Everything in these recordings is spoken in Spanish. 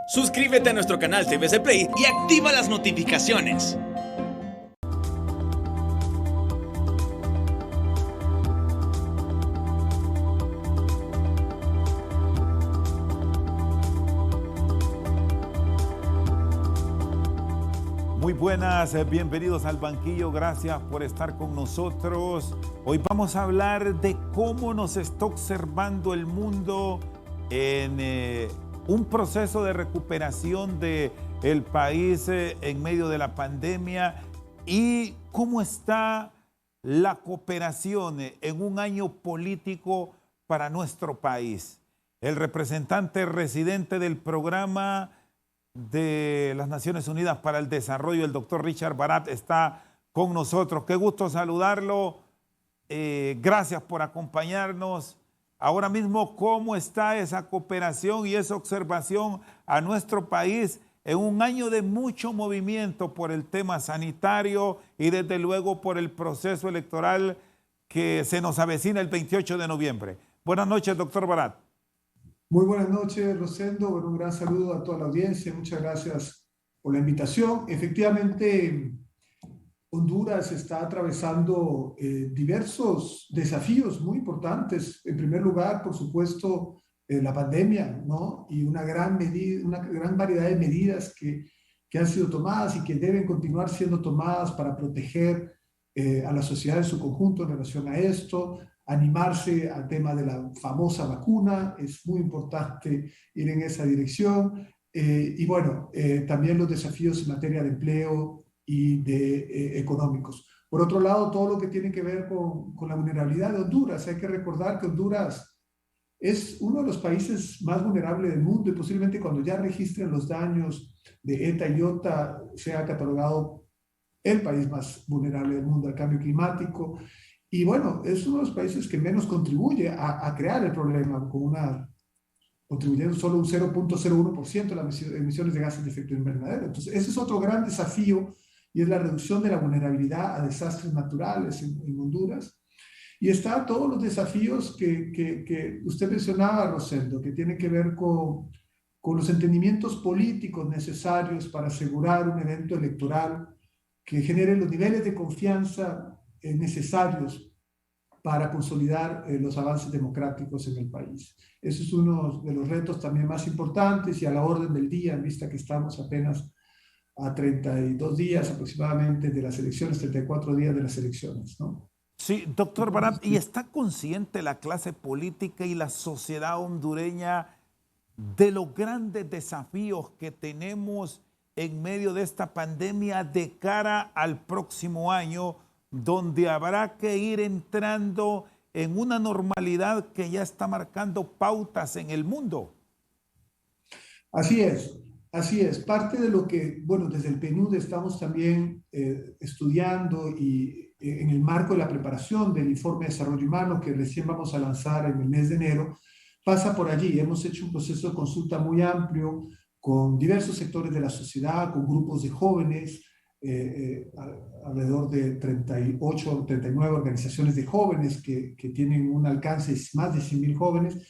Suscríbete a nuestro canal TVC Play y activa las notificaciones. Muy buenas, bienvenidos al banquillo, gracias por estar con nosotros. Hoy vamos a hablar de cómo nos está observando el mundo en un proceso de recuperación del país en medio de la pandemia y cómo está la cooperación en un año político para nuestro país. El representante residente del programa de las Naciones Unidas para el Desarrollo, el doctor Richard Barat, está con nosotros. Qué gusto saludarlo. Gracias por acompañarnos. Ahora mismo, ¿cómo está esa cooperación y esa observación a nuestro país en un año de mucho movimiento por el tema sanitario y desde luego por el proceso electoral que se nos avecina el 28 de noviembre? Buenas noches, doctor Barat. Muy buenas noches, Rosendo. Bueno, un gran saludo a toda la audiencia. Muchas gracias por la invitación. Efectivamente, Honduras está atravesando diversos desafíos muy importantes. En primer lugar, por supuesto, la pandemia, ¿no? Y una gran variedad de medidas que han sido tomadas y que deben continuar siendo tomadas para proteger a la sociedad en su conjunto en relación a esto. Animarse al tema de la famosa vacuna, es muy importante ir en esa dirección. Y bueno, también los desafíos en materia de empleo y de económicos. Por otro lado, todo lo que tiene que ver con la vulnerabilidad de Honduras. Hay que recordar que Honduras es uno de los países más vulnerables del mundo y posiblemente cuando ya registren los daños de ETA y IOTA sea catalogado el país más vulnerable del mundo al cambio climático. Y bueno, es uno de los países que menos contribuye a crear el problema, contribuyendo solo un 0.01% de las emisiones de gases de efecto invernadero. Entonces, ese es otro gran desafío y es la reducción de la vulnerabilidad a desastres naturales en Honduras. Y está todos los desafíos que usted mencionaba, Rosendo, que tienen que ver con los entendimientos políticos necesarios para asegurar un evento electoral que genere los niveles de confianza necesarios para consolidar los avances democráticos en el país. Eso es uno de los retos también más importantes y a la orden del día, en vista que estamos apenas a 32 días aproximadamente de las elecciones, 34 días de las elecciones, ¿no? Sí, doctor Barat, ¿y está consciente la clase política y la sociedad hondureña de los grandes desafíos que tenemos en medio de esta pandemia de cara al próximo año, donde habrá que ir entrando en una normalidad que ya está marcando pautas en el mundo? Así es, así es. Parte de lo que, bueno, desde el PNUD estamos también estudiando y en el marco de la preparación del informe de desarrollo humano que recién vamos a lanzar en el mes de enero, pasa por allí. Hemos hecho un proceso de consulta muy amplio con diversos sectores de la sociedad, con grupos de jóvenes, alrededor de 38 o 39 organizaciones de jóvenes que tienen un alcance de más de 100.000 jóvenes,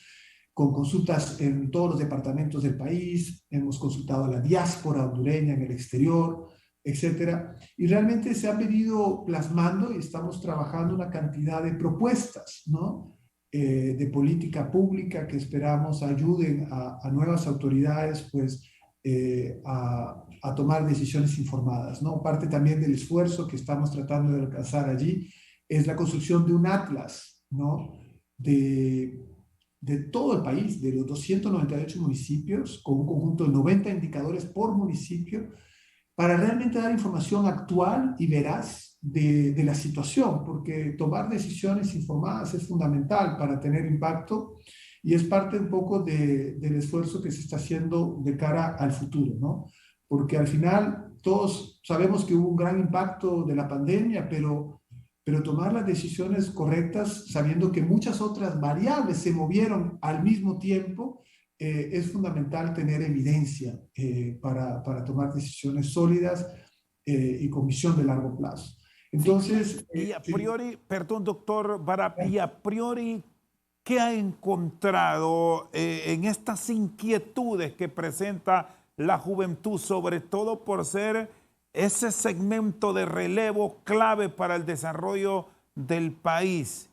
con consultas en todos los departamentos del país. Hemos consultado a la diáspora hondureña en el exterior, etcétera. Y realmente se han venido plasmando y estamos trabajando una cantidad de propuestas, ¿no? De política pública que esperamos ayuden a nuevas autoridades, pues, a tomar decisiones informadas, ¿no? Parte también del esfuerzo que estamos tratando de alcanzar allí es la construcción de un atlas, ¿no? De todo el país, de los 298 municipios, con un conjunto de 90 indicadores por municipio, para realmente dar información actual y veraz de la situación, porque tomar decisiones informadas es fundamental para tener impacto y es parte un poco del esfuerzo que se está haciendo de cara al futuro, ¿no? Porque al final todos sabemos que hubo un gran impacto de la pandemia, pero tomar las decisiones correctas sabiendo que muchas otras variables se movieron al mismo tiempo, es fundamental tener evidencia para tomar decisiones sólidas y con visión de largo plazo. Entonces, y a priori, perdón, doctor Barat, y a priori, ¿qué ha encontrado en estas inquietudes que presenta la juventud, sobre todo por ser ese segmento de relevo clave para el desarrollo del país.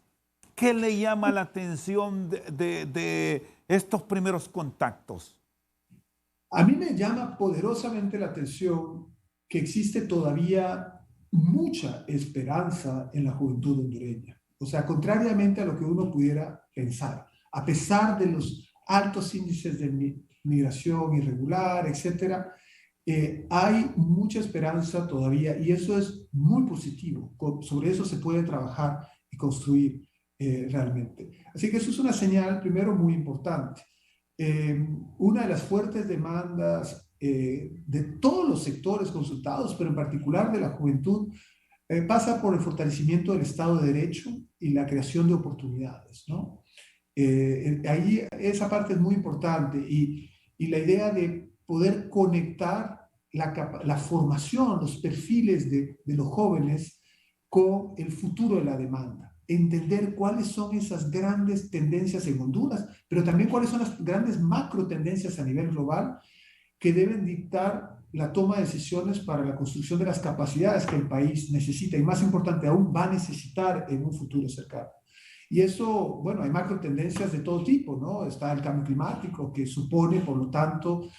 ¿Qué le llama la atención de estos primeros contactos? A mí me llama poderosamente la atención que existe todavía mucha esperanza en la juventud hondureña. O sea, contrariamente a lo que uno pudiera pensar, a pesar de los altos índices de migración irregular, etcétera, hay mucha esperanza todavía y eso es muy positivo. Sobre eso se puede trabajar y construir realmente. Así que eso es una señal, primero, muy importante. Una de las fuertes demandas de todos los sectores consultados, pero en particular de la juventud, pasa por el fortalecimiento del Estado de Derecho y la creación de oportunidades, ¿no? Ahí esa parte es muy importante y la idea de poder conectar la formación, los perfiles de los jóvenes con el futuro de la demanda. Entender cuáles son esas grandes tendencias en Honduras, pero también cuáles son las grandes macro tendencias a nivel global que deben dictar la toma de decisiones para la construcción de las capacidades que el país necesita y, más importante aún, va a necesitar en un futuro cercano. Y eso, bueno, hay macro tendencias de todo tipo, ¿no? Está el cambio climático, que supone, por lo tanto,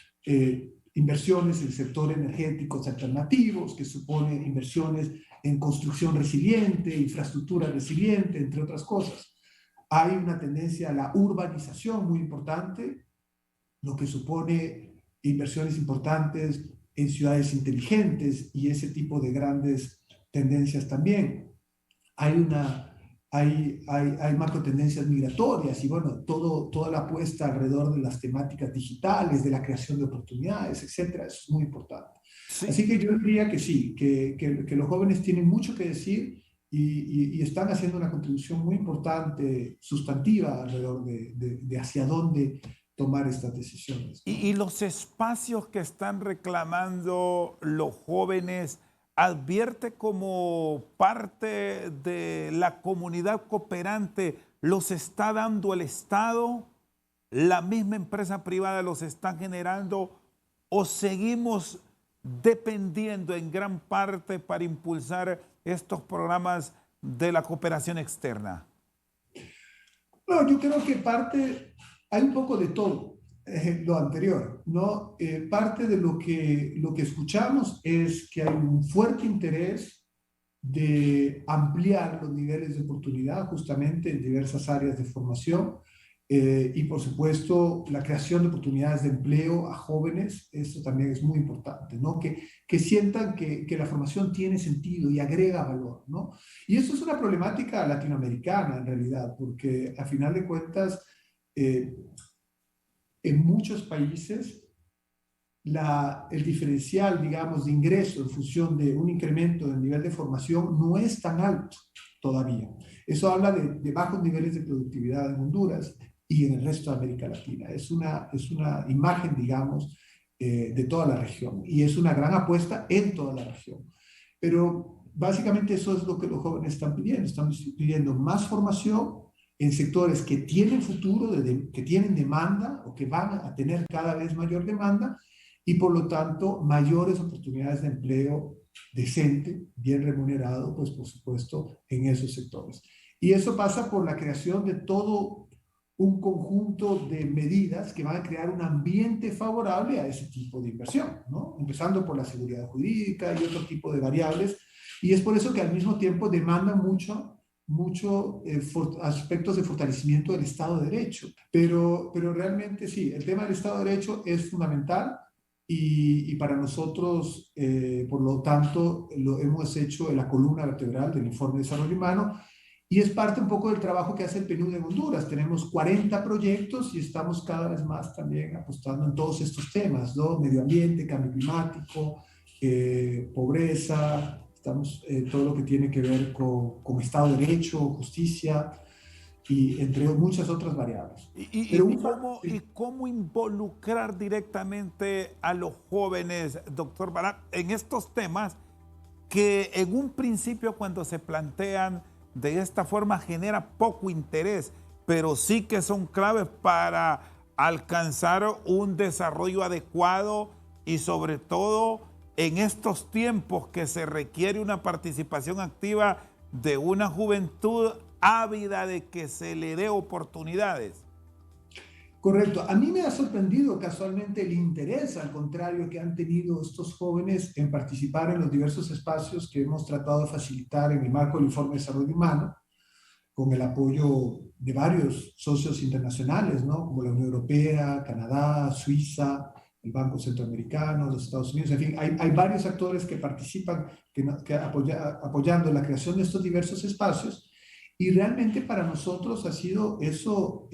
inversiones en el sector energéticos alternativos, que supone inversiones en construcción resiliente, infraestructura resiliente, entre otras cosas. Hay una tendencia a la urbanización muy importante, lo que supone inversiones importantes en ciudades inteligentes y ese tipo de grandes tendencias también. Hay macro tendencias migratorias y bueno, toda la apuesta alrededor de las temáticas digitales, de la creación de oportunidades, etcétera, eso es muy importante. Sí. Así que yo diría que sí, que los jóvenes tienen mucho que decir y están haciendo una contribución muy importante, sustantiva, alrededor de hacia dónde tomar estas decisiones, ¿no? Y los espacios que están reclamando los jóvenes, ¿advierte como parte de la comunidad cooperante, los está dando el Estado, la misma empresa privada los está generando o seguimos dependiendo en gran parte para impulsar estos programas de la cooperación externa? No, yo creo que hay un poco de todo, lo anterior, ¿no? Parte de lo que escuchamos es que hay un fuerte interés de ampliar los niveles de oportunidad justamente en diversas áreas de formación y por supuesto la creación de oportunidades de empleo a jóvenes, eso también es muy importante, ¿no? Que sientan que la formación tiene sentido y agrega valor, ¿no? Y eso es una problemática latinoamericana en realidad, porque a final de cuentas en muchos países el diferencial, digamos, de ingreso en función de un incremento del nivel de formación no es tan alto todavía. Eso habla de bajos niveles de productividad en Honduras y en el resto de América Latina. Es una imagen, digamos, de toda la región y es una gran apuesta en toda la región. Pero básicamente eso es lo que los jóvenes están pidiendo más formación en sectores que tienen futuro, que tienen demanda o que van a tener cada vez mayor demanda y por lo tanto mayores oportunidades de empleo decente, bien remunerado, pues por supuesto en esos sectores. Y eso pasa por la creación de todo un conjunto de medidas que van a crear un ambiente favorable a ese tipo de inversión, ¿no? Empezando por la seguridad jurídica y otro tipo de variables. Y es por eso que al mismo tiempo demandan mucho aspectos de fortalecimiento del Estado de Derecho. Pero realmente sí, el tema del Estado de Derecho es fundamental y para nosotros, por lo tanto, lo hemos hecho en la columna vertebral del Informe de Desarrollo Humano y es parte un poco del trabajo que hace el PNUD en Honduras. Tenemos 40 proyectos y estamos cada vez más también apostando en todos estos temas, ¿no? Medio ambiente, cambio climático, pobreza, estamos todo lo que tiene que ver con Estado de Derecho, justicia y entre muchas otras variables. ¿Y cómo involucrar directamente a los jóvenes, doctor Barak, en estos temas que en un principio cuando se plantean de esta forma genera poco interés, pero sí que son claves para alcanzar un desarrollo adecuado y sobre todo en estos tiempos que se requiere una participación activa de una juventud ávida de que se le dé oportunidades. Correcto. A mí me ha sorprendido casualmente el interés, al contrario, que han tenido estos jóvenes en participar en los diversos espacios que hemos tratado de facilitar en el marco del Informe de Desarrollo Humano, con el apoyo de varios socios internacionales, ¿no? Como la Unión Europea, Canadá, Suiza, el Banco Centroamericano, los Estados Unidos, en fin, hay varios actores que participan apoyando la creación de estos diversos espacios. Y realmente para nosotros ha sido eso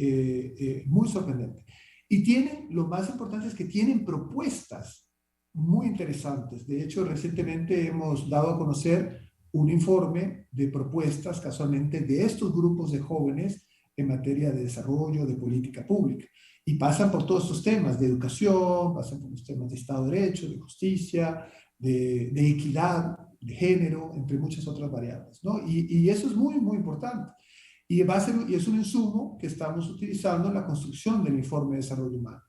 muy sorprendente. Y tienen, lo más importante es que tienen propuestas muy interesantes. De hecho, recientemente hemos dado a conocer un informe de propuestas casualmente de estos grupos de jóvenes en materia de desarrollo, de política pública. Y pasan por todos estos temas de educación, pasan por los temas de Estado de Derecho, de justicia, de equidad, de género, entre muchas otras variables, ¿no? Y eso es muy, muy importante. Y es un insumo que estamos utilizando en la construcción del Informe de Desarrollo Humano.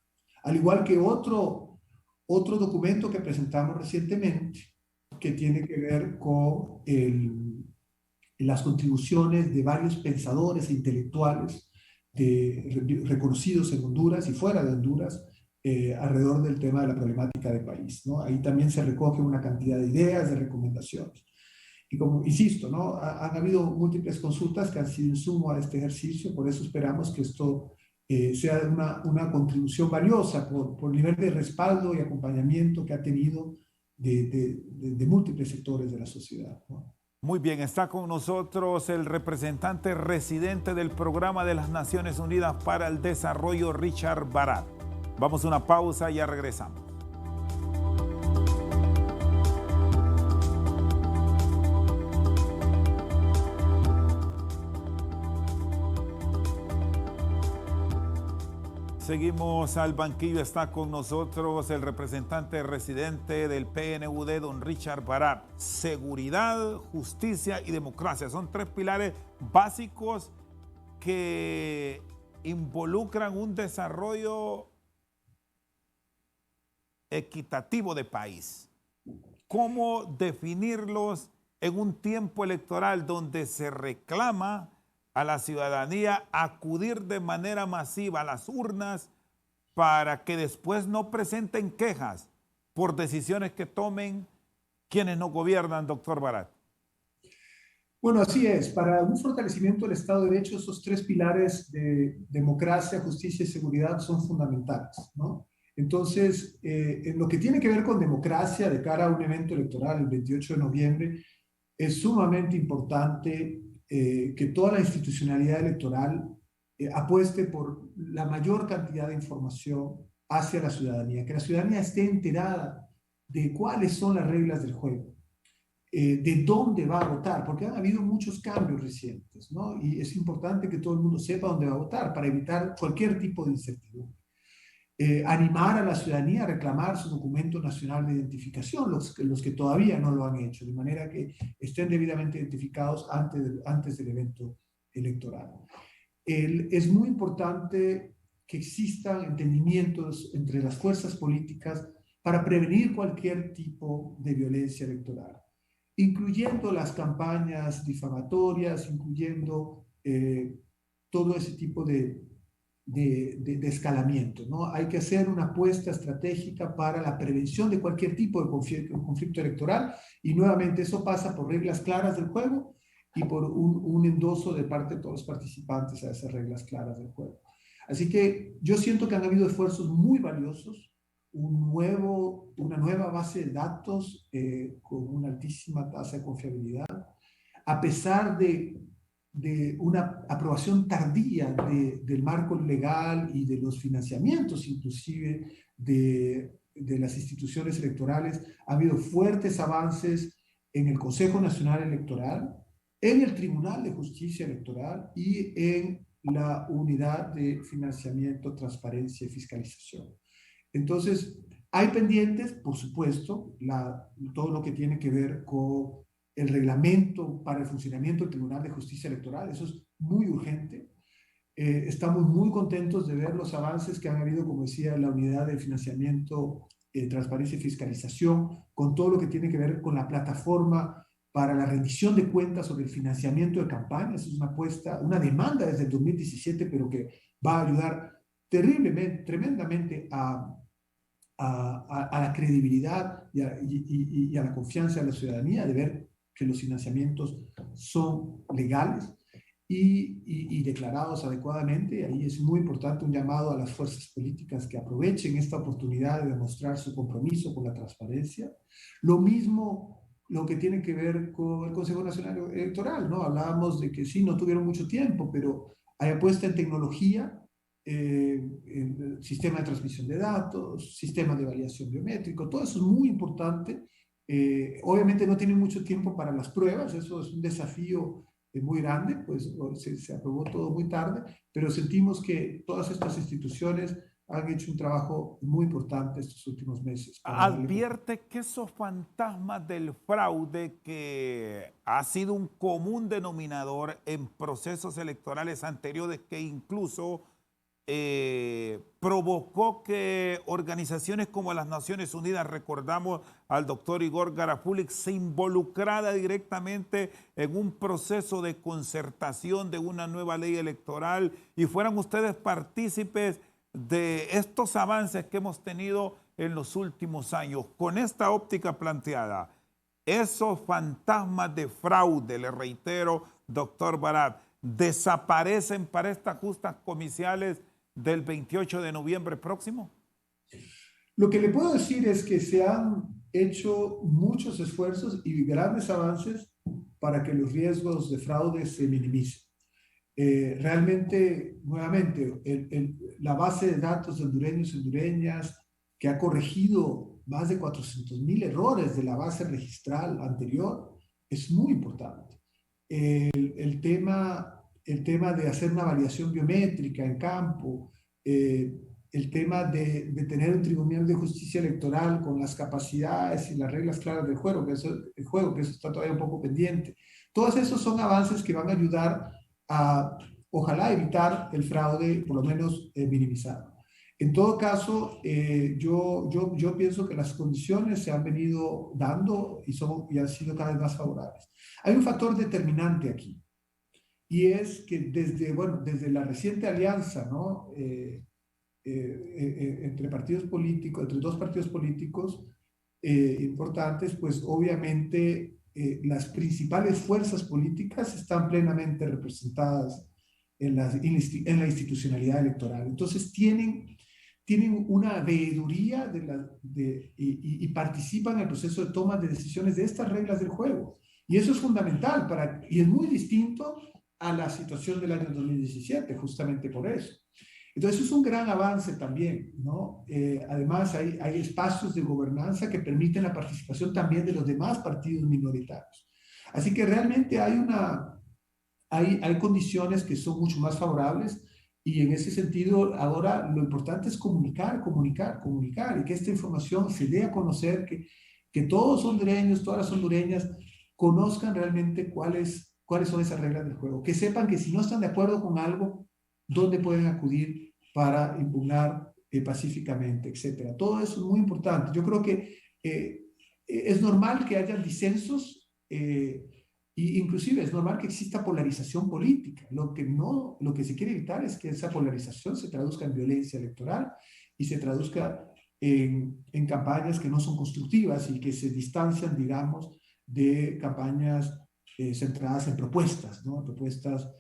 Al igual que otro documento que presentamos recientemente, que tiene que ver con las contribuciones de varios pensadores e intelectuales reconocidos en Honduras y fuera de Honduras, alrededor del tema de la problemática del país, ¿no? Ahí también se recoge una cantidad de ideas, de recomendaciones. Y como insisto, ¿no? Han habido múltiples consultas que han sido insumo a este ejercicio, por eso esperamos que esto sea una contribución valiosa por el nivel de respaldo y acompañamiento que ha tenido de múltiples sectores de la sociedad, ¿no? Muy bien, está con nosotros el representante residente del Programa de las Naciones Unidas para el Desarrollo, Richard Barat. Vamos a una pausa y ya regresamos. Seguimos al banquillo, está con nosotros el representante residente del PNUD, don Richard Barat. Seguridad, justicia y democracia son tres pilares básicos que involucran un desarrollo equitativo de país. ¿Cómo definirlos en un tiempo electoral donde se reclama a la ciudadanía acudir de manera masiva a las urnas para que después no presenten quejas por decisiones que tomen quienes no gobiernan, doctor Barat? Bueno, así es. Para un fortalecimiento del Estado de Derecho, esos tres pilares de democracia, justicia y seguridad son fundamentales, ¿no? Entonces, en lo que tiene que ver con democracia de cara a un evento electoral el 28 de noviembre, es sumamente importante que toda la institucionalidad electoral apueste por la mayor cantidad de información hacia la ciudadanía, que la ciudadanía esté enterada de cuáles son las reglas del juego, de dónde va a votar, porque han habido muchos cambios recientes, ¿no? Y es importante que todo el mundo sepa dónde va a votar para evitar cualquier tipo de incertidumbre. Animar a la ciudadanía a reclamar su documento nacional de identificación, los que todavía no lo han hecho, de manera que estén debidamente identificados antes del evento electoral. Es muy importante que existan entendimientos entre las fuerzas políticas para prevenir cualquier tipo de violencia electoral, incluyendo las campañas difamatorias, incluyendo todo ese tipo de escalamiento, ¿no? Hay que hacer una apuesta estratégica para la prevención de cualquier tipo de conflicto electoral, y nuevamente eso pasa por reglas claras del juego y por un endoso de parte de todos los participantes a esas reglas claras del juego. Así que yo siento que han habido esfuerzos muy valiosos, una nueva base de datos con una altísima tasa de confiabilidad, a pesar de una aprobación tardía del marco legal y de los financiamientos inclusive de las instituciones electorales. Ha habido fuertes avances en el Consejo Nacional Electoral, en el Tribunal de Justicia Electoral y en la Unidad de Financiamiento, Transparencia y Fiscalización. Entonces, hay pendientes, por supuesto, todo lo que tiene que ver con el reglamento para el funcionamiento del Tribunal de Justicia Electoral. Eso es muy urgente. Estamos muy contentos de ver los avances que han habido, como decía, en la unidad de financiamiento transparencia y fiscalización, con todo lo que tiene que ver con la plataforma para la rendición de cuentas sobre el financiamiento de campañas. Es una apuesta, una demanda desde el 2017, pero que va a ayudar terriblemente, tremendamente a la credibilidad y a la confianza de la ciudadanía de ver que los financiamientos son legales y declarados adecuadamente. Ahí es muy importante un llamado a las fuerzas políticas que aprovechen esta oportunidad de demostrar su compromiso con la transparencia. Lo mismo lo que tiene que ver con el Consejo Nacional Electoral, ¿no? Hablábamos de que sí, no tuvieron mucho tiempo, pero hay apuesta en tecnología, sistema de transmisión de datos, sistema de validación biométrico, todo eso es muy importante. Obviamente no tienen mucho tiempo para las pruebas, eso es un desafío muy grande, pues se aprobó todo muy tarde, pero sentimos que todas estas instituciones han hecho un trabajo muy importante estos últimos meses. Advierte que esos fantasmas del fraude, que ha sido un común denominador en procesos electorales anteriores, que incluso provocó que organizaciones como las Naciones Unidas, recordamos al doctor Igor Garafulix, se involucrara directamente en un proceso de concertación de una nueva ley electoral, y fueran ustedes partícipes de estos avances que hemos tenido en los últimos años. Con esta óptica planteada, esos fantasmas de fraude, le reitero, doctor Barad, ¿desaparecen para estas justas comiciales del 28 de noviembre próximo? Lo que le puedo decir es que se han hecho muchos esfuerzos y grandes avances para que los riesgos de fraude se minimicen. Realmente, nuevamente, la base de datos de hondureños y hondureñas, que ha corregido más de 400.000 errores de la base registral anterior, es muy importante. El tema de hacer una validación biométrica en campo, el tema de tener un tribunal de justicia electoral con las capacidades y las reglas claras del juego, que eso está todavía un poco pendiente. Todos esos son avances que van a ayudar a, ojalá, evitar el fraude, por lo menos minimizarlo. En todo caso, yo pienso que las condiciones se han venido dando y han sido cada vez más favorables. Hay un factor determinante aquí, y es que desde la reciente alianza, ¿no? Entre partidos políticos, entre dos partidos políticos importantes, pues obviamente las principales fuerzas políticas están plenamente representadas en la institucionalidad electoral. Entonces tienen una veeduría y participan en el proceso de toma de decisiones de estas reglas del juego. Y eso es fundamental y es muy distinto a la situación del año 2017, justamente por eso. Entonces, es un gran avance también, ¿no? Además, hay espacios de gobernanza que permiten la participación también de los demás partidos minoritarios. Así que realmente hay condiciones que son mucho más favorables, y en ese sentido, ahora lo importante es comunicar, y que esta información se dé a conocer, que todos hondureños, todas las hondureñas conozcan realmente cuáles son esas reglas del juego, que sepan que si no están de acuerdo con algo, dónde pueden acudir para impugnar pacíficamente, etcétera. Todo eso es muy importante. Yo creo que es normal que haya disensos, y inclusive es normal que exista polarización política. Lo que se quiere evitar es que esa polarización se traduzca en violencia electoral y se traduzca en campañas que no son constructivas y que se distancian, digamos, de campañas centradas en propuestas, ¿no? Propuestas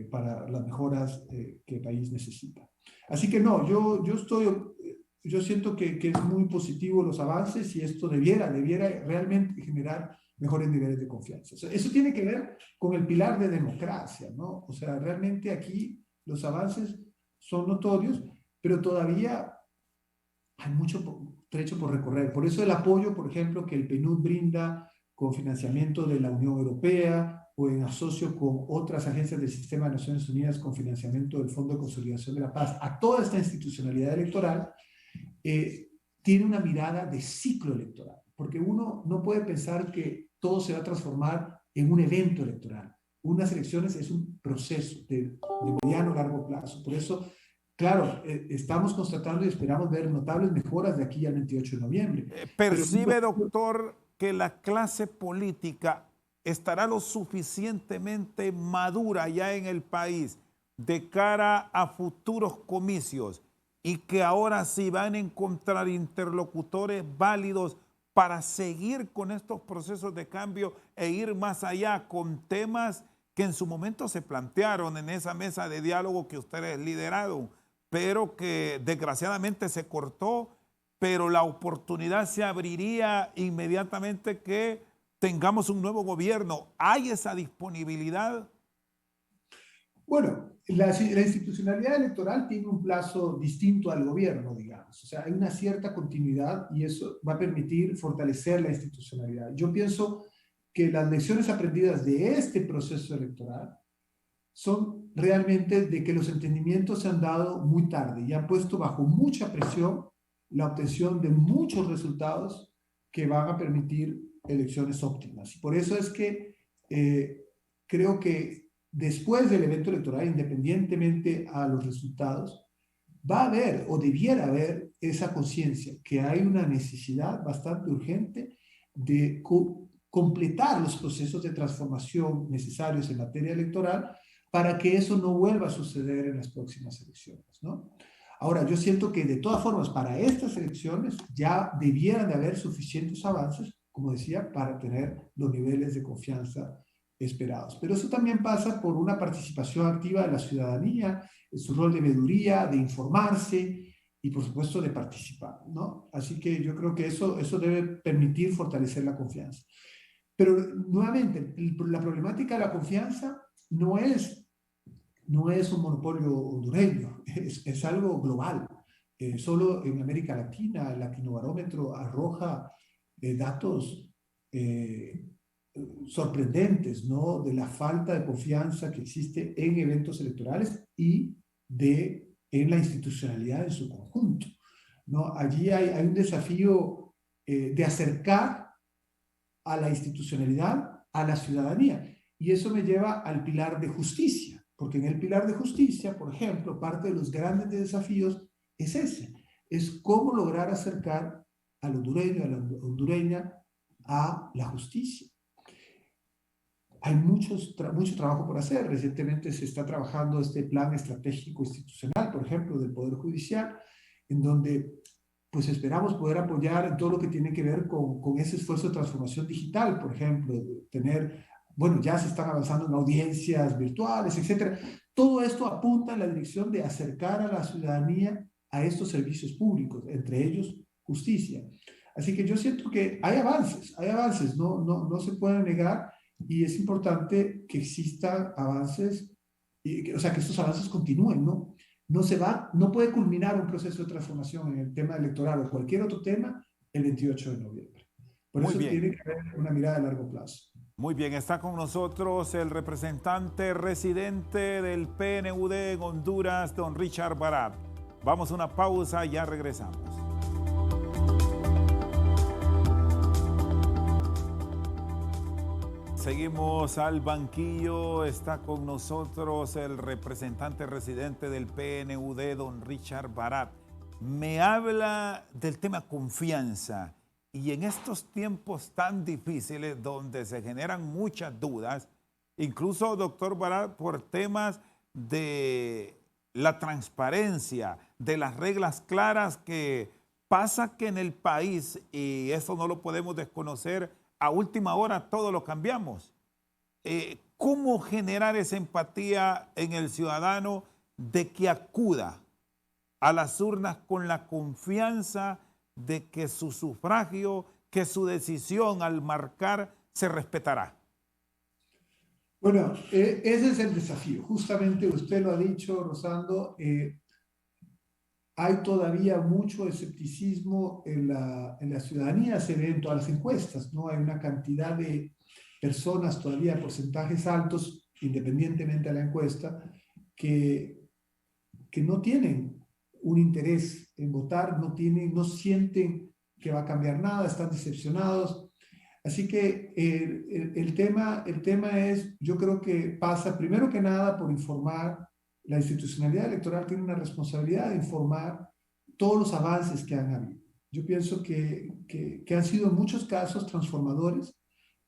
para las mejoras que el país necesita. Así que no, yo siento que es muy positivo los avances, y esto debiera realmente generar mejores niveles de confianza. Eso tiene que ver con el pilar de democracia, ¿no? O sea, realmente aquí los avances son notorios, pero todavía hay mucho trecho por recorrer. Por eso el apoyo, por ejemplo, que el PNUD brinda con financiamiento de la Unión Europea, o en asocio con otras agencias del Sistema de Naciones Unidas con financiamiento del Fondo de Consolidación de la Paz, a toda esta institucionalidad electoral, tiene una mirada de ciclo electoral, porque uno no puede pensar que todo se va a transformar en un evento electoral. Unas elecciones es un proceso de mediano a largo plazo. Por eso claro, estamos constatando y esperamos ver notables mejoras de aquí al 28 de noviembre. Pero ¿Percibe, doctor, que la clase política estará lo suficientemente madura ya en el país de cara a futuros comicios y que ahora sí van a encontrar interlocutores válidos para seguir con estos procesos de cambio e ir más allá con temas que en su momento se plantearon en esa mesa de diálogo que ustedes lideraron, pero que desgraciadamente se cortó, pero la oportunidad se abriría inmediatamente que tengamos un nuevo gobierno? ¿Hay esa disponibilidad? bueno, la institucionalidad electoral tiene un plazo distinto al gobierno, digamos. O sea, hay una cierta continuidad y eso va a permitir fortalecer la institucionalidad. Yo pienso que las lecciones aprendidas de este proceso electoral son realmente de que los entendimientos se han dado muy tarde y han puesto bajo mucha presión la obtención de muchos resultados que van a permitir elecciones óptimas. Y por eso es que creo que después del evento electoral, independientemente a los resultados, va a haber o debiera haber esa conciencia que hay una necesidad bastante urgente de completar los procesos de transformación necesarios en materia electoral para que eso no vuelva a suceder en las próximas elecciones, ¿no? Ahora, yo siento que de todas formas para estas elecciones ya debieran de haber suficientes avances, como decía, para tener los niveles de confianza esperados. Pero eso también pasa por una participación activa de la ciudadanía, en su rol de veeduría, de informarse y por supuesto de participar, ¿no? Así que yo creo que eso debe permitir fortalecer la confianza. Pero nuevamente, la problemática de la confianza no es un monopolio hondureño, es algo global. Solo en América Latina, el Latinobarómetro arroja datos sorprendentes, ¿no? De la falta de confianza que existe en eventos electorales y en la institucionalidad en su conjunto, ¿no? Allí hay un desafío de acercar a la institucionalidad a la ciudadanía. Y eso me lleva al pilar de justicia, porque en el pilar de justicia, por ejemplo, parte de los grandes desafíos es ese, es cómo lograr acercar al hondureño, a la hondureña, a la justicia. Hay mucho trabajo por hacer. Recientemente se está trabajando este plan estratégico institucional, por ejemplo, del Poder Judicial, en donde pues esperamos poder apoyar en todo lo que tiene que ver con ese esfuerzo de transformación digital, por ejemplo, ya se están avanzando en audiencias virtuales, etcétera. Todo esto apunta en la dirección de acercar a la ciudadanía a estos servicios públicos, entre ellos justicia. Así que yo siento que hay avances, no se pueden negar y es importante que existan avances, o sea, que estos avances continúen, ¿no? No puede culminar un proceso de transformación en el tema electoral o cualquier otro tema el 28 de noviembre. Por Muy eso bien. tiene que haber una mirada a largo plazo. Muy bien, está con nosotros el representante residente del PNUD en Honduras, don Richard Barat. Vamos a una pausa y ya regresamos. Seguimos al banquillo, está con nosotros el representante residente del PNUD, don Richard Barat. Me habla del tema confianza y en estos tiempos tan difíciles donde se generan muchas dudas, incluso, doctor Barat, por temas de la transparencia, de las reglas claras que pasa que en el país, y eso no lo podemos desconocer, a última hora todo lo cambiamos. ¿Cómo generar esa empatía en el ciudadano de que acuda a las urnas con la confianza de que su sufragio, que su decisión al marcar se respetará? Bueno, ese es el desafío. Justamente usted lo ha dicho, Rosando, hay todavía mucho escepticismo en la ciudadanía, se ve en todas las encuestas, ¿no? Hay una cantidad de personas todavía, porcentajes altos, independientemente de la encuesta, que no tienen un interés en votar, no sienten que va a cambiar nada, están decepcionados. Así que el tema es, yo creo que pasa primero que nada por informar la institucionalidad electoral tiene una responsabilidad de informar todos los avances que han habido. Yo pienso que han sido en muchos casos transformadores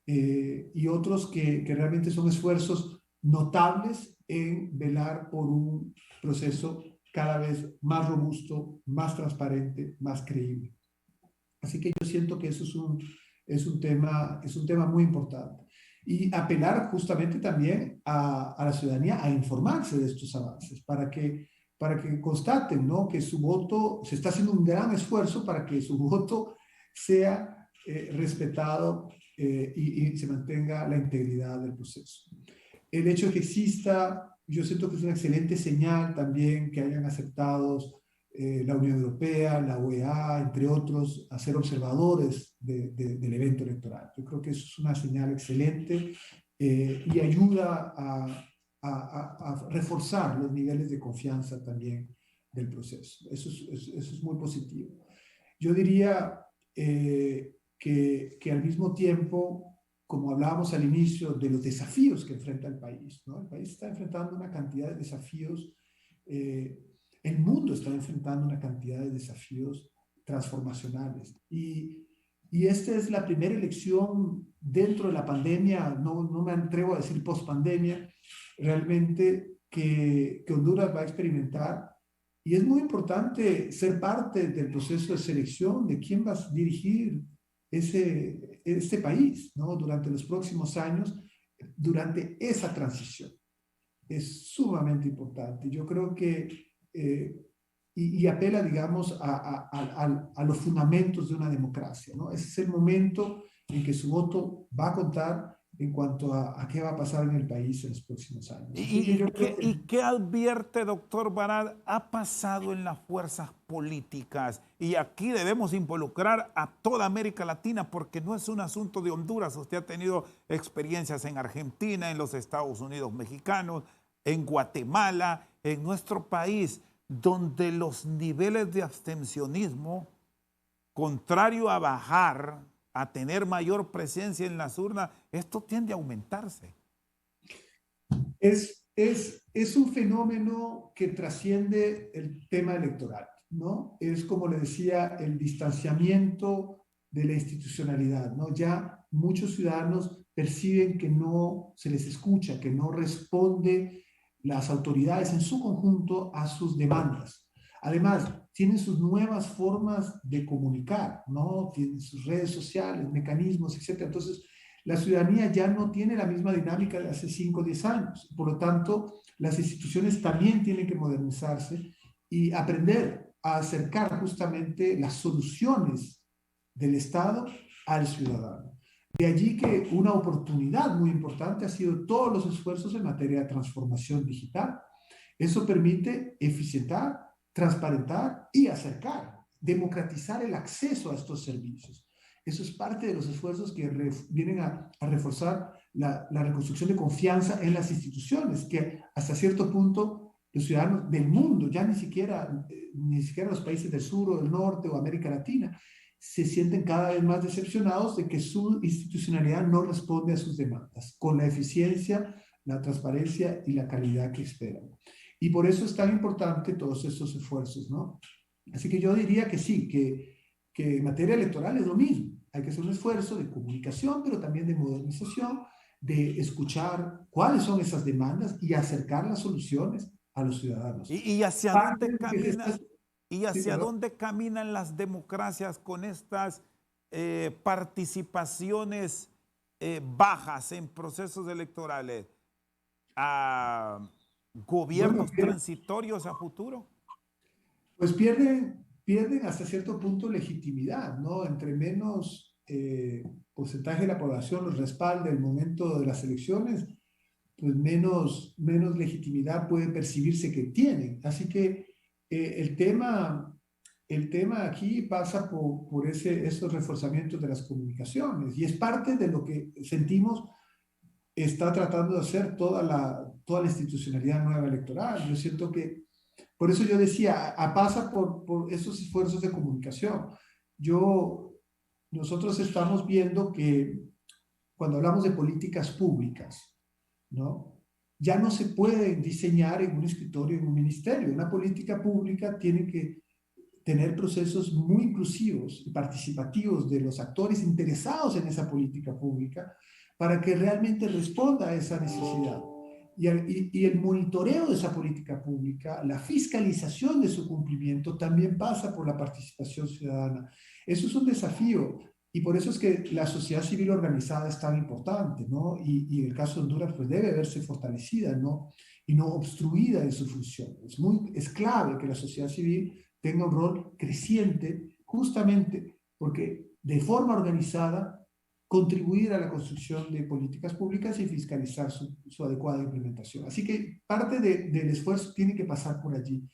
y otros que realmente son esfuerzos notables en velar por un proceso cada vez más robusto, más transparente, más creíble. Así que yo siento que eso es un tema muy importante. Y apelar justamente también a la ciudadanía a informarse de estos avances para que constaten, ¿no?, que su voto, se está haciendo un gran esfuerzo para que su voto sea respetado y se mantenga la integridad del proceso. El hecho de que exista, yo siento que es una excelente señal también que hayan aceptado la Unión Europea, la OEA, entre otros, a ser observadores del evento electoral. Yo creo que eso es una señal excelente y ayuda a reforzar los niveles de confianza también del proceso. Eso es muy positivo. Yo diría que al mismo tiempo, como hablábamos al inicio, de los desafíos que enfrenta el país, ¿no? El país está enfrentando una cantidad de desafíos, el mundo está enfrentando una cantidad de desafíos transformacionales. Y esta es la primera elección dentro de la pandemia, no me atrevo a decir post-pandemia, realmente que Honduras va a experimentar. Y es muy importante ser parte del proceso de selección de quién va a dirigir este país, ¿no?, durante los próximos años, durante esa transición. Es sumamente importante. Yo creo que, y apela, digamos, a los fundamentos de una democracia, ¿no? Ese es el momento en que su voto va a contar en cuanto a qué va a pasar en el país en los próximos años. ¿Y qué advierte, doctor Barad, ha pasado en las fuerzas políticas? Y aquí debemos involucrar a toda América Latina porque no es un asunto de Honduras. Usted ha tenido experiencias en Argentina, en los Estados Unidos mexicanos, en Guatemala, en nuestro país, donde los niveles de abstencionismo, contrario a bajar, a tener mayor presencia en las urnas, esto tiende a aumentarse. Es un fenómeno que trasciende el tema electoral, ¿no? Es, como le decía, el distanciamiento de la institucionalidad, ¿no? Ya muchos ciudadanos perciben que no se les escucha, que no responde las autoridades en su conjunto a sus demandas. Además, tienen sus nuevas formas de comunicar, ¿no? Tienen sus redes sociales, mecanismos, etcétera. Entonces, la ciudadanía ya no tiene la misma dinámica de hace 5 o 10 años. Por lo tanto, las instituciones también tienen que modernizarse y aprender a acercar justamente las soluciones del Estado al ciudadano. De allí que una oportunidad muy importante ha sido todos los esfuerzos en materia de transformación digital. Eso permite eficientar, transparentar y acercar, democratizar el acceso a estos servicios. Eso es parte de los esfuerzos que vienen a reforzar la reconstrucción de confianza en las instituciones, que hasta cierto punto los ciudadanos del mundo, ya ni siquiera los países del sur o del norte o América Latina, se sienten cada vez más decepcionados de que su institucionalidad no responde a sus demandas con la eficiencia, la transparencia y la calidad que esperan. Y por eso es tan importante todos estos esfuerzos, ¿no? Así que yo diría que sí, que en materia electoral es lo mismo. Hay que hacer un esfuerzo de comunicación, pero también de modernización, de escuchar cuáles son esas demandas y acercar las soluciones a los ciudadanos. ¿Y hacia dónde camina? ¿Y hacia dónde caminan las democracias con estas participaciones bajas en procesos electorales? ¿A gobiernos transitorios a futuro? Pues pierden hasta cierto punto legitimidad, ¿no? Entre menos porcentaje de la población los respalde en el momento de las elecciones, pues menos legitimidad puede percibirse que tienen. Así que el tema aquí pasa por esos reforzamientos de las comunicaciones y es parte de lo que sentimos está tratando de hacer toda la institucionalidad nueva electoral. Yo siento que, por eso yo decía, pasa por esos esfuerzos de comunicación. Nosotros estamos viendo que cuando hablamos de políticas públicas, ¿no?, ya no se puede diseñar en un escritorio, en un ministerio. Una política pública tiene que tener procesos muy inclusivos y participativos de los actores interesados en esa política pública para que realmente responda a esa necesidad. Y el monitoreo de esa política pública, la fiscalización de su cumplimiento también pasa por la participación ciudadana. Eso es un desafío y por eso es que la sociedad civil organizada es tan importante, ¿no? Y en el caso de Honduras, pues debe verse fortalecida, ¿no? Y no obstruida en su función. Es clave que la sociedad civil tenga un rol creciente justamente porque de forma organizada contribuir a la construcción de políticas públicas y fiscalizar su adecuada implementación. Así que parte del esfuerzo tiene que pasar por allí.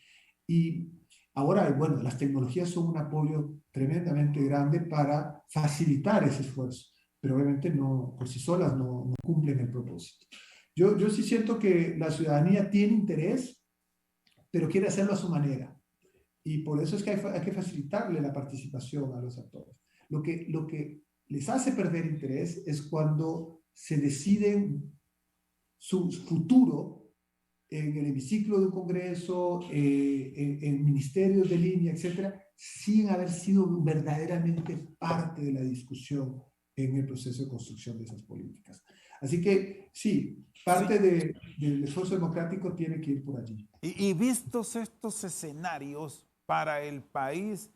Y ahora, bueno, las tecnologías son un apoyo tremendamente grande para facilitar ese esfuerzo, pero obviamente no, por sí solas no cumplen el propósito. Yo sí siento que la ciudadanía tiene interés, pero quiere hacerlo a su manera. Y por eso es que hay que facilitarle la participación a los actores. Lo que les hace perder interés es cuando se deciden su futuro en el hemiciclo de un congreso, en ministerios de línea, etcétera, sin haber sido verdaderamente parte de la discusión en el proceso de construcción de esas políticas. Así que sí, parte del esfuerzo democrático tiene que ir por allí. Y vistos estos escenarios para el país,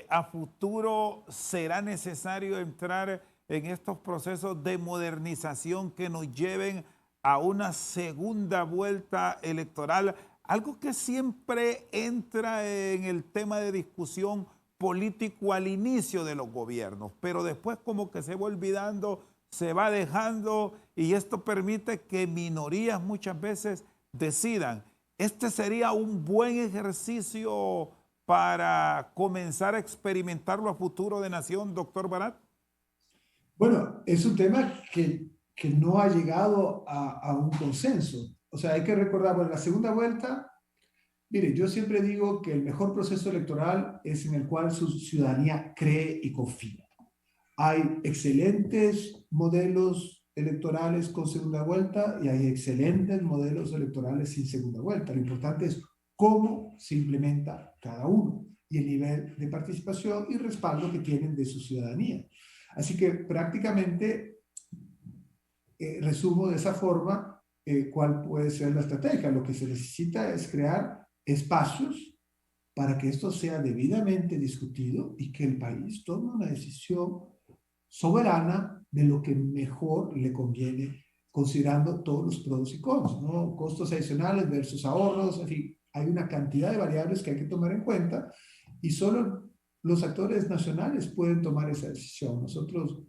a futuro será necesario entrar en estos procesos de modernización que nos lleven a una segunda vuelta electoral, algo que siempre entra en el tema de discusión político al inicio de los gobiernos, pero después como que se va olvidando, se va dejando y esto permite que minorías muchas veces decidan. Este sería un buen ejercicio para comenzar a experimentarlo a futuro de nación, doctor Barat. Bueno, es un tema que no ha llegado a un consenso. O sea, hay que recordar, bueno, la segunda vuelta, mire, yo siempre digo que el mejor proceso electoral es en el cual su ciudadanía cree y confía. Hay excelentes modelos electorales con segunda vuelta y hay excelentes modelos electorales sin segunda vuelta. Lo importante es cómo se implementa cada uno y el nivel de participación y respaldo que tienen de su ciudadanía. Así que prácticamente resumo de esa forma cuál puede ser la estrategia. Lo que se necesita es crear espacios para que esto sea debidamente discutido y que el país tome una decisión soberana de lo que mejor le conviene, considerando todos los pros y cons, ¿no? Costos adicionales versus ahorros, en fin, hay una cantidad de variables que hay que tomar en cuenta y solo los actores nacionales pueden tomar esa decisión. Nosotros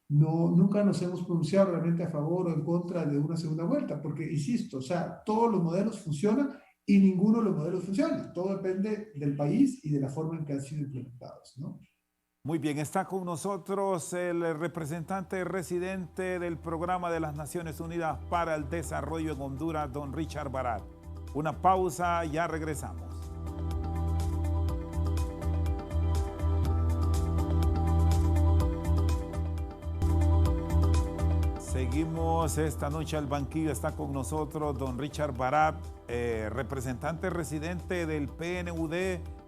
nunca nos hemos pronunciado realmente a favor o en contra de una segunda vuelta, porque, insisto, o sea, todos los modelos funcionan y ninguno de los modelos funciona. Todo depende del país y de la forma en que han sido implementados, ¿no? Muy bien, está con nosotros el representante residente del Programa de las Naciones Unidas para el Desarrollo en Honduras, don Richard Barat. Una pausa, ya regresamos. Seguimos esta noche al banquillo, está con nosotros don Richard Barat, representante residente del PNUD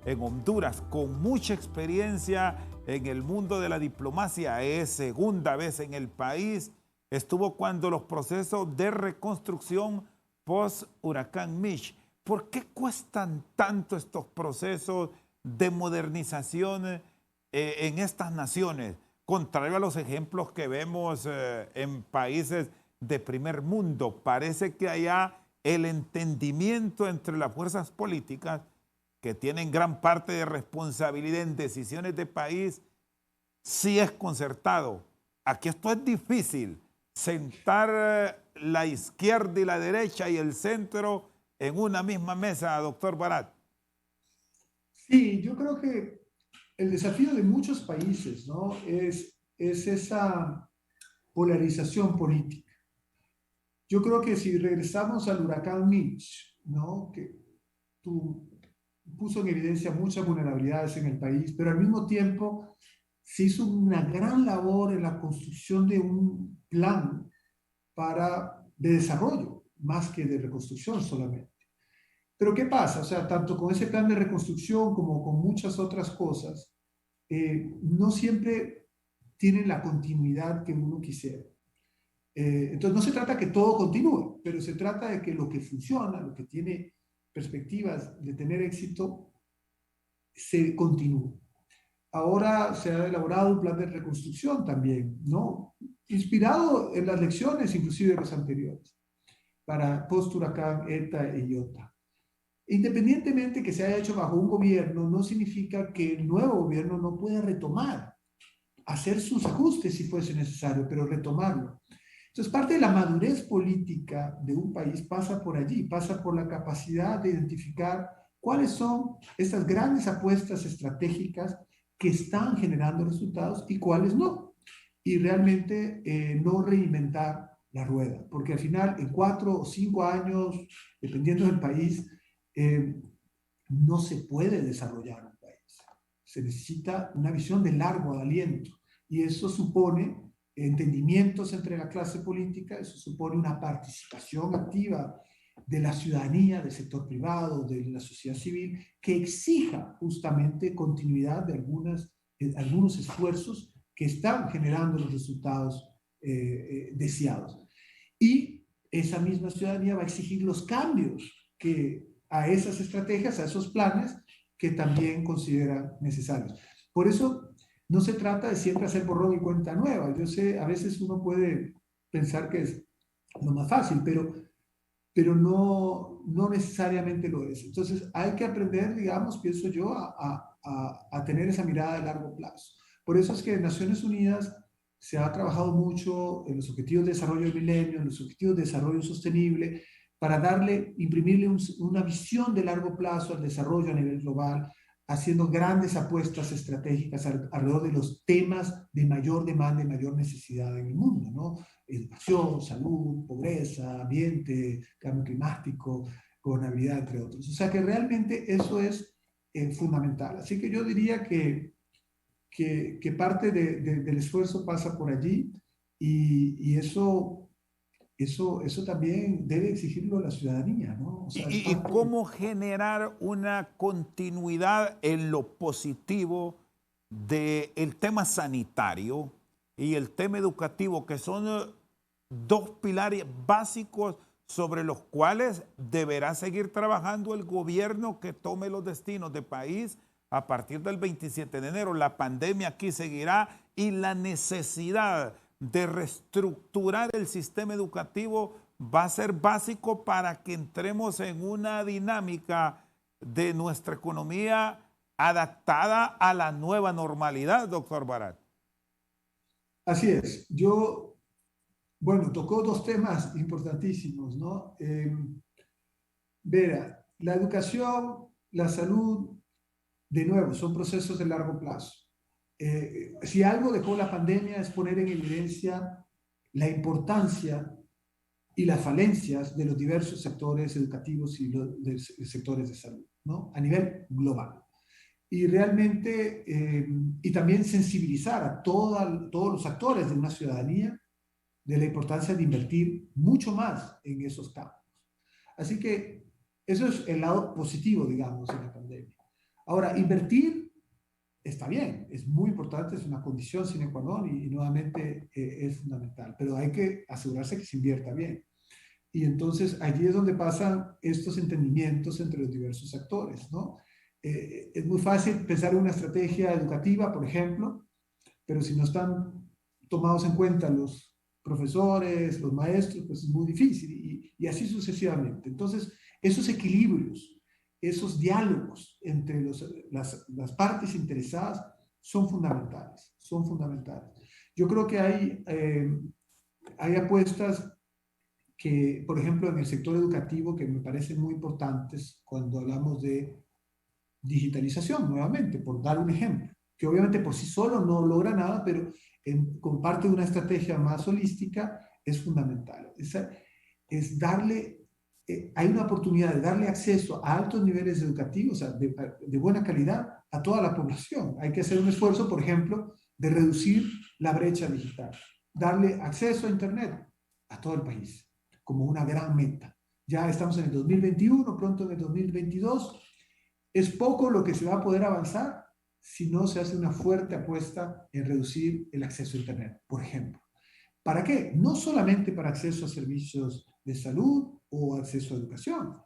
en Honduras, con mucha experiencia en el mundo de la diplomacia, es segunda vez en el país, estuvo cuando los procesos de reconstrucción post-huracán Mitch. ¿Por qué cuestan tanto estos procesos de modernización en estas naciones? Contrario a los ejemplos que vemos en países de primer mundo, parece que allá el entendimiento entre las fuerzas políticas que tienen gran parte de responsabilidad en decisiones de país, sí es concertado. Aquí esto es difícil, sentar la izquierda y la derecha y el centro en una misma mesa, doctor Barat. Sí, yo creo que el desafío de muchos países, ¿no? es esa polarización política. Yo creo que si regresamos al huracán Mitch, ¿no? Que puso en evidencia muchas vulnerabilidades en el país, pero al mismo tiempo se hizo una gran labor en la construcción de un plan de desarrollo, más que de reconstrucción solamente. Pero ¿qué pasa? O sea, tanto con ese plan de reconstrucción como con muchas otras cosas, no siempre tienen la continuidad que uno quisiera. Entonces no se trata que todo continúe, pero se trata de que lo que funciona, lo que tiene perspectivas de tener éxito, se continúe. Ahora se ha elaborado un plan de reconstrucción también, ¿no? Inspirado en las lecciones, inclusive de los anteriores, para post-huracán ETA y IOTA. Independientemente que se haya hecho bajo un gobierno, no significa que el nuevo gobierno no pueda retomar, hacer sus ajustes si fuese necesario, pero retomarlo. Entonces, parte de la madurez política de un país pasa por allí, pasa por la capacidad de identificar cuáles son estas grandes apuestas estratégicas que están generando resultados y cuáles no. Y realmente no reinventar la rueda, porque al final, en 4 o 5 años, dependiendo del país, no se puede desarrollar un país. Se necesita una visión de largo aliento y eso supone entendimientos entre la clase política, eso supone una participación activa de la ciudadanía, del sector privado, de la sociedad civil, que exija justamente continuidad de algunos esfuerzos que están generando los resultados deseados. Y esa misma ciudadanía va a exigir los cambios a esas estrategias, a esos planes que también consideran necesarios. Por eso no se trata de siempre hacer borrón y cuenta nueva. Yo sé, a veces uno puede pensar que es lo más fácil, pero no necesariamente lo es. Entonces hay que aprender, digamos, pienso yo, a tener esa mirada de largo plazo. Por eso es que en Naciones Unidas se ha trabajado mucho en los Objetivos de Desarrollo del Milenio, en los Objetivos de Desarrollo Sostenible, para imprimirle una visión de largo plazo al desarrollo a nivel global, haciendo grandes apuestas estratégicas alrededor de los temas de mayor demanda y mayor necesidad en el mundo, ¿no? Educación, salud, pobreza, ambiente, cambio climático, gobernabilidad, entre otros. O sea que realmente eso es fundamental. Así que yo diría que parte del esfuerzo pasa por allí y eso también debe exigirlo la ciudadanía, ¿no? O sea, ¿Y cómo generar una continuidad en lo positivo del tema sanitario y el tema educativo, que son dos pilares básicos sobre los cuales deberá seguir trabajando el gobierno que tome los destinos del país a partir del 27 de enero? La pandemia aquí seguirá y la necesidad de reestructurar el sistema educativo va a ser básico para que entremos en una dinámica de nuestra economía adaptada a la nueva normalidad, doctor Barat. Así es. Bueno, tocó dos temas importantísimos, ¿no? Vera, la educación, la salud, de nuevo, son procesos de largo plazo. Si algo dejó la pandemia es poner en evidencia la importancia y las falencias de los diversos sectores educativos y los sectores de salud, ¿no? A nivel global. Y realmente, y también sensibilizar a todos los actores de una ciudadanía de la importancia de invertir mucho más en esos campos. Así que eso es el lado positivo, digamos, de la pandemia. Ahora, invertir está bien, es muy importante, es una condición sine qua non y nuevamente es fundamental, pero hay que asegurarse que se invierta bien. Y entonces allí es donde pasan estos entendimientos entre los diversos actores, ¿no? Es muy fácil pensar en una estrategia educativa, por ejemplo, pero si no están tomados en cuenta los profesores, los maestros, pues es muy difícil y así sucesivamente. Entonces, esos equilibrios, esos diálogos entre las partes interesadas son fundamentales, son fundamentales. Yo creo que hay apuestas que, por ejemplo, en el sector educativo que me parecen muy importantes cuando hablamos de digitalización, nuevamente, por dar un ejemplo, que obviamente por sí solo no logra nada, pero como parte de una estrategia más holística es fundamental. Es darle, hay una oportunidad de darle acceso a altos niveles educativos, o sea, de buena calidad a toda la población. Hay que hacer un esfuerzo, por ejemplo, de reducir la brecha digital, darle acceso a Internet a todo el país como una gran meta. ya estamos en el 2021, pronto en el 2022. Es poco lo que se va a poder avanzar si no se hace una fuerte apuesta en reducir el acceso a Internet, por ejemplo. ¿Para qué? No solamente para acceso a servicios de salud o acceso a educación,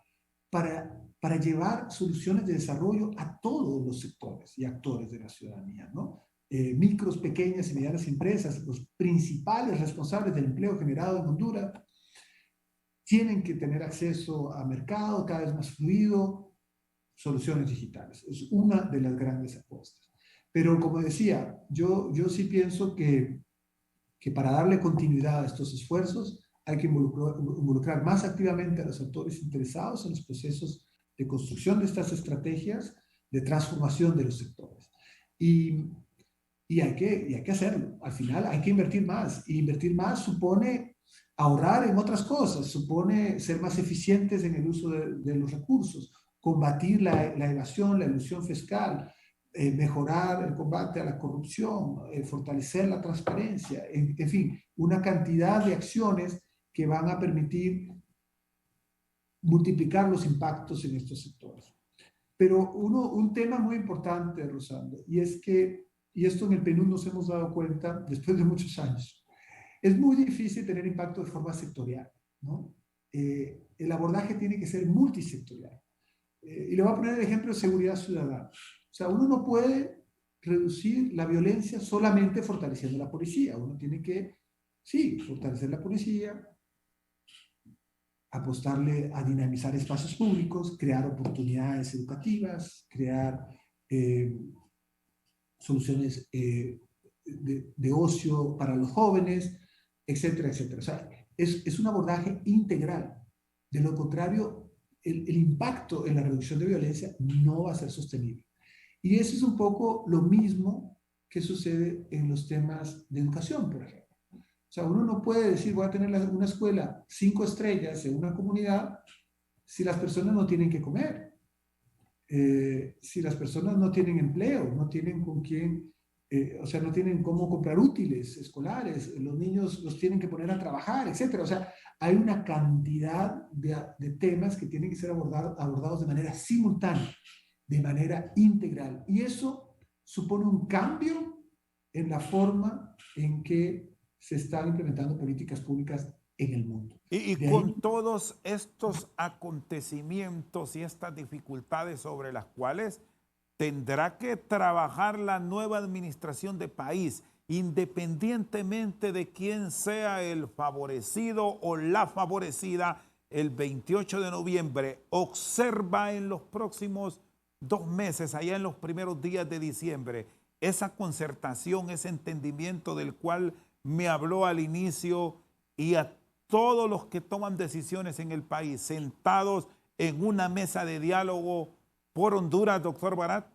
para llevar soluciones de desarrollo a todos los sectores y actores de la ciudadanía, ¿no? Micros, pequeñas y medianas empresas, los principales responsables del empleo generado en Honduras, tienen que tener acceso a mercado cada vez más fluido, soluciones digitales. Es una de las grandes apuestas. Pero como decía, yo sí pienso que para darle continuidad a estos esfuerzos hay que involucrar más activamente a los actores interesados en los procesos de construcción de estas estrategias de transformación de los sectores. Y hay que hacerlo. Al final hay que invertir más. Y invertir más supone ahorrar en otras cosas, supone ser más eficientes en el uso de los recursos, combatir la evasión, la elusión fiscal, mejorar el combate a la corrupción, fortalecer la transparencia, en fin, una cantidad de acciones que van a permitir multiplicar los impactos en estos sectores. Pero un tema muy importante, Rosando, y es que, y esto en el PNUD nos hemos dado cuenta después de muchos años, es muy difícil tener impacto de forma sectorial, ¿no? El abordaje tiene que ser multisectorial. Y le voy a poner el ejemplo de seguridad ciudadana. O sea, uno no puede reducir la violencia solamente fortaleciendo la policía. Uno tiene que, sí, fortalecer la policía, apostarle a dinamizar espacios públicos, crear oportunidades educativas, crear soluciones de ocio para los jóvenes, etcétera, etcétera. O sea, es un abordaje integral. De lo contrario, el impacto en la reducción de violencia no va a ser sostenible. Y eso es un poco lo mismo que sucede en los temas de educación, por ejemplo. O sea, uno no puede decir, voy a tener una escuela 5 estrellas en una comunidad si las personas no tienen que comer, si las personas no tienen empleo, no tienen con quién, o sea, no tienen cómo comprar útiles escolares, los niños los tienen que poner a trabajar, etcétera. O sea, hay una cantidad de temas que tienen que ser abordados de manera simultánea, de manera integral. Y eso supone un cambio en la forma en que se están implementando políticas públicas en el mundo. Y con todos estos acontecimientos y estas dificultades sobre las cuales tendrá que trabajar la nueva administración de país, independientemente de quién sea el favorecido o la favorecida, el 28 de noviembre, observa en los próximos 2 meses, allá en los primeros días de diciembre, esa concertación, ese entendimiento del cual me habló al inicio, y a todos los que toman decisiones en el país sentados en una mesa de diálogo por Honduras, doctor Barat.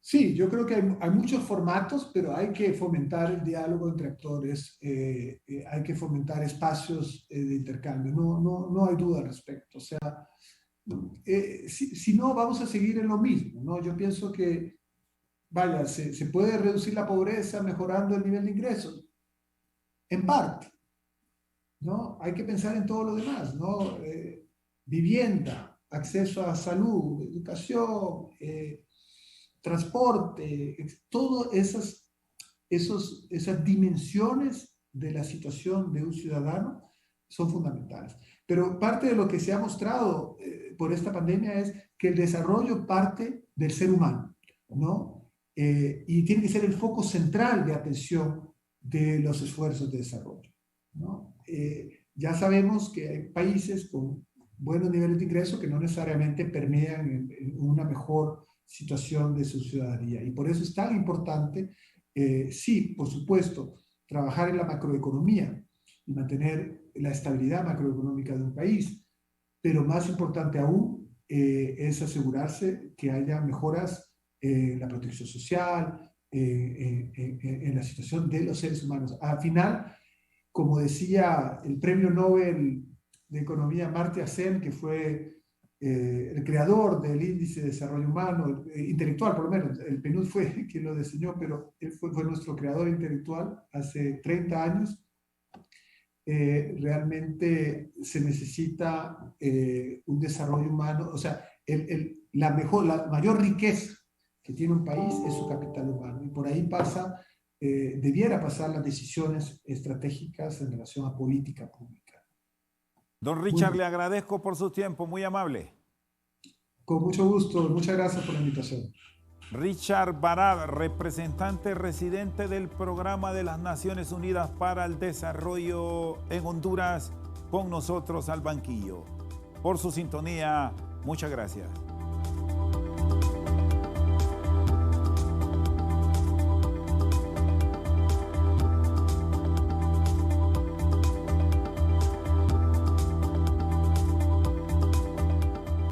Sí, yo creo que hay muchos formatos, pero hay que fomentar el diálogo entre actores, hay que fomentar espacios de intercambio, no hay duda al respecto. O sea, si no, vamos a seguir en lo mismo, ¿no? Yo pienso que, vaya, se puede reducir la pobreza mejorando el nivel de ingresos, en parte, ¿no? Hay que pensar en todo lo demás, ¿no? Vivienda, acceso a salud, educación, transporte, todas esas dimensiones de la situación de un ciudadano son fundamentales. Pero parte de lo que se ha mostrado por esta pandemia es que el desarrollo parte del ser humano, ¿no? Y tiene que ser el foco central de atención de los esfuerzos de desarrollo, ¿no? Ya sabemos que hay países con buenos niveles de ingreso que no necesariamente permean en una mejor situación de su ciudadanía. Y por eso es tan importante, sí, por supuesto, trabajar en la macroeconomía y mantener la estabilidad macroeconómica de un país, pero más importante aún es asegurarse que haya mejoras en la protección social, en la situación de los seres humanos. Al final, como decía el premio Nobel de Economía Amartya Sen, que fue el creador del índice de desarrollo humano, intelectual por lo menos, el PNUD fue quien lo diseñó, pero él fue nuestro creador intelectual hace 30 años, realmente se necesita un desarrollo humano, o sea, la mayor riqueza que tiene un país es su capital humano, y por ahí debiera pasar las decisiones estratégicas en relación a política pública. Don Richard, le agradezco por su tiempo, muy amable. Con mucho gusto, muchas gracias por la invitación. Richard Barad, representante residente del Programa de las Naciones Unidas para el Desarrollo en Honduras, con nosotros al banquillo. Por su sintonía, muchas gracias.